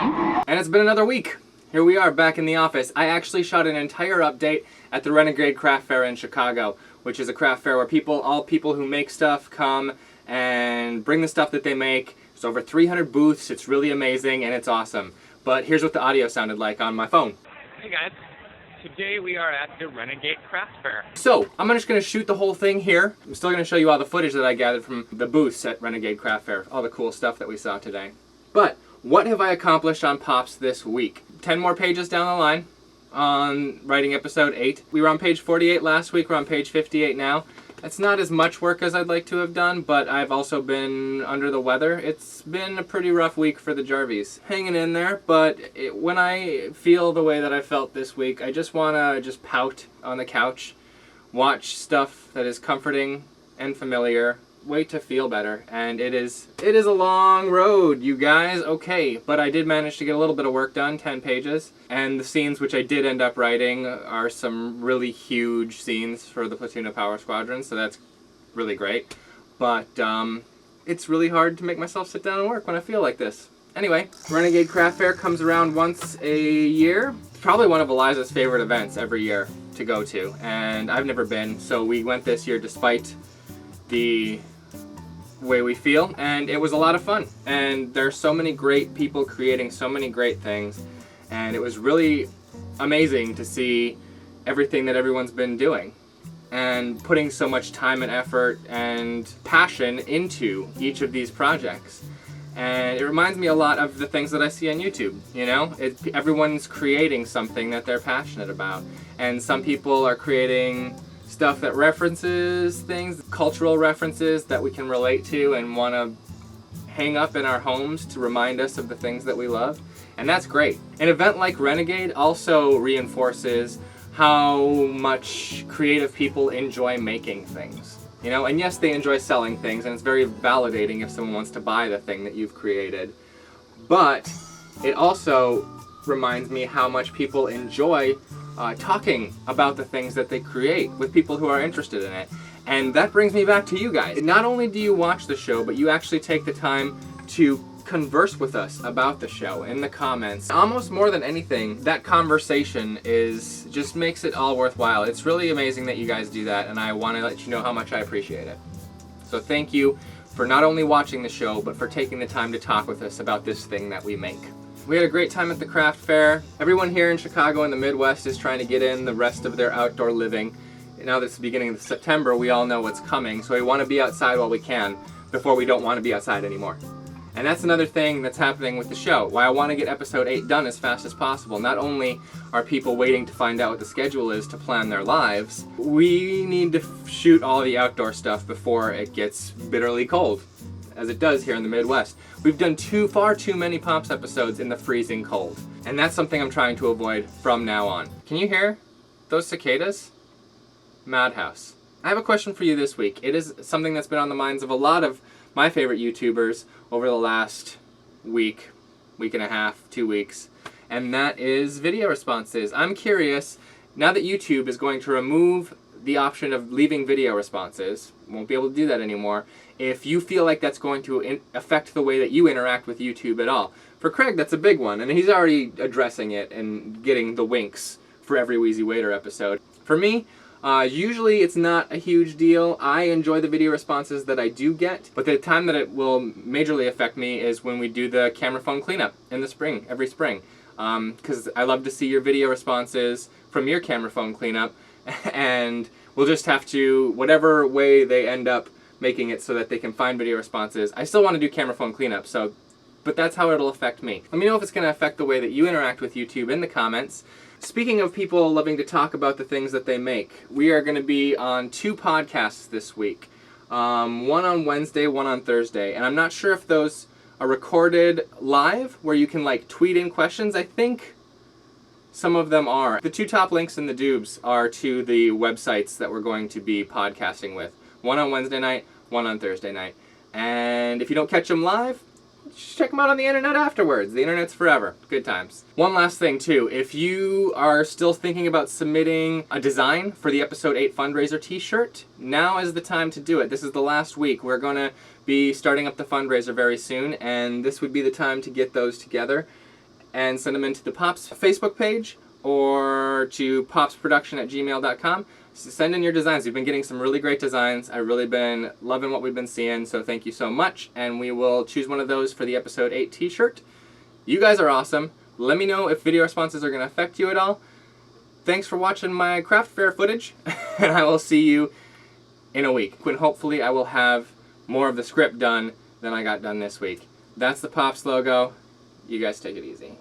And it's been another week. Here we are back in the office. I actually shot an entire update at the Renegade craft fair in Chicago, which is a craft fair where all people who make stuff come and bring the stuff that they make. There's over 300 booths. It's really amazing and it's awesome. But here's what the audio sounded like on my phone. Hey guys, today we are at the Renegade craft fair. So, I'm just going to shoot the whole thing here. I'm still going to show you all the footage that I gathered from the booths at Renegade craft fair, all the cool stuff that we saw today. But what have I accomplished on PoPS this week? 10 more pages down the line on writing episode 8. We were on page 48 last week, we're on page 58 now. It's not as much work as I'd like to have done, but I've also been under the weather. It's been a pretty rough week for the Jarvis. Hanging in there, but when I feel the way that I felt this week, I just want to just pout on the couch, watch stuff that is comforting and familiar, wait to feel better, and it is a long road, you guys. Okay, but I did manage to get a little bit of work done, 10 pages, and the scenes which I did end up writing are some really huge scenes for the platoon of Power Squadron, so that's really great. But it's really hard to make myself sit down and work when I feel like this. Anyway, Renegade Craft Fair comes around once a year. It's probably one of Eliza's favorite events every year to go to, and I've never been, so we went this year despite the way we feel, and it was a lot of fun. And there's so many great people creating so many great things, and it was really amazing to see everything that everyone's been doing and putting so much time and effort and passion into each of these projects. And it reminds me a lot of the things that I see on YouTube, you know? Everyone's creating something that they're passionate about, and some people are creating stuff that references things, cultural references that we can relate to and want to hang up in our homes to remind us of the things that we love. And that's great. An event like Renegade also reinforces how much creative people enjoy making things. You know, and yes, they enjoy selling things, and it's very validating if someone wants to buy the thing that you've created. But it also reminds me how much people enjoy talking about the things that they create with people who are interested in it. And that brings me back to you guys. Not only do you watch the show, but you actually take the time to converse with us about the show in the comments. Almost more than anything, that conversation just makes it all worthwhile. It's really amazing that you guys do that, and I want to let you know how much I appreciate it. So thank you for not only watching the show, but for taking the time to talk with us about this thing that we make. We had a great time at the craft fair. Everyone here in Chicago and the Midwest is trying to get in the rest of their outdoor living. Now that it's the beginning of September, we all know what's coming, so we want to be outside while we can before we don't want to be outside anymore. And that's another thing that's happening with the show, why I want to get episode 8 done as fast as possible. Not only are people waiting to find out what the schedule is to plan their lives, we need to shoot all the outdoor stuff before it gets bitterly cold, as it does here in the Midwest. We've done far too many PoPS episodes in the freezing cold, and that's something I'm trying to avoid from now on. Can you hear those cicadas? Madhouse. I have a question for you this week. It is something that's been on the minds of a lot of my favorite YouTubers over the last week and a half, 2 weeks, and that is video responses. I'm curious, now that YouTube is going to remove the option of leaving video responses, won't be able to do that anymore, if you feel like that's going to affect the way that you interact with YouTube at all. For Craig, that's a big one, and he's already addressing it and getting the winks for every Wheezy Waiter episode. For me, usually it's not a huge deal. I enjoy the video responses that I do get, but the time that it will majorly affect me is when we do the camera phone cleanup in the spring, every spring. Because I love to see your video responses from your camera phone cleanup, and we'll just have to, whatever way they end up making it so that they can find video responses. I still want to do camera phone cleanup, but that's how it'll affect me. Let me know if it's going to affect the way that you interact with YouTube in the comments. Speaking of people loving to talk about the things that they make, we are going to be on 2 podcasts this week. One on Wednesday, one on Thursday. And I'm not sure if those are recorded live, where you can like tweet in questions. I think some of them are. The 2 top links in the doobs are to the websites that we're going to be podcasting with. One on Wednesday night, one on Thursday night. And if you don't catch them live, just check them out on the internet afterwards. The internet's forever. Good times. One last thing too, if you are still thinking about submitting a design for the episode 8 fundraiser t-shirt, now is the time to do it. This is the last week. We're gonna be starting up the fundraiser very soon, and this would be the time to get those together. and send them into the PoPS Facebook page or to popsproduction@gmail.com. Send in your designs. We've been getting some really great designs. I've really been loving what we've been seeing, so thank you so much. And we will choose one of those for the episode 8 t-shirt. You guys are awesome. Let me know if video responses are going to affect you at all. Thanks for watching my craft fair footage, and I will see you in a week, when hopefully I will have more of the script done than I got done this week. That's the PoPS logo. You guys take it easy.